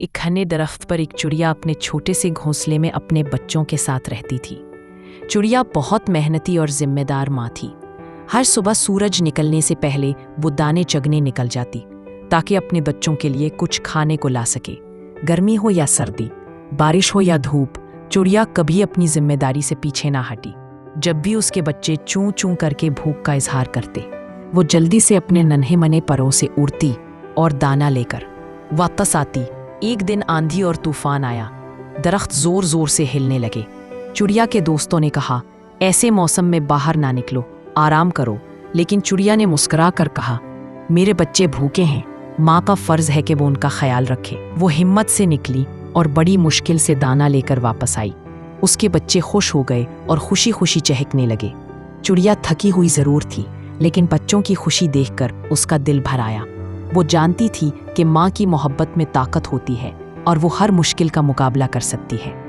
एक घने दरख्त पर एक चिड़िया अपने छोटे से घोंसले में अपने बच्चों के साथ रहती थी। चिड़िया बहुत मेहनती और जिम्मेदार माँ थी। हर सुबह सूरज निकलने से पहले वो दाने चगने निकल जाती ताकि अपने बच्चों के लिए कुछ खाने को ला सके। गर्मी हो या सर्दी, बारिश हो या धूप, चिड़िया कभी अपनी जिम्मेदारी से पीछे ना हटी। जब भी उसके बच्चे चूं चूं करके भूख का इजहार करते, वो जल्दी से अपने नन्हे मने परों से उड़ती और दाना लेकर वापस आती। एक दिन आंधी और तूफान आया, दरख्त जोर जोर से हिलने लगे। चिड़िया के दोस्तों ने कहा, ऐसे मौसम में बाहर ना निकलो, आराम करो। लेकिन चिड़िया ने मुस्कुरा कर कहा, मेरे बच्चे भूखे हैं, माँ का फर्ज है कि वो उनका ख्याल रखे। वो हिम्मत से निकली और बड़ी मुश्किल से दाना लेकर वापस आई। उसके बच्चे खुश हो गए और खुशी खुशी चहकने लगे। चिड़िया थकी हुई जरूर थी, लेकिन बच्चों की खुशी देखकर उसका दिल भर आया। वो जानती थी कि माँ की मोहब्बत में ताकत होती है और वो हर मुश्किल का मुकाबला कर सकती है।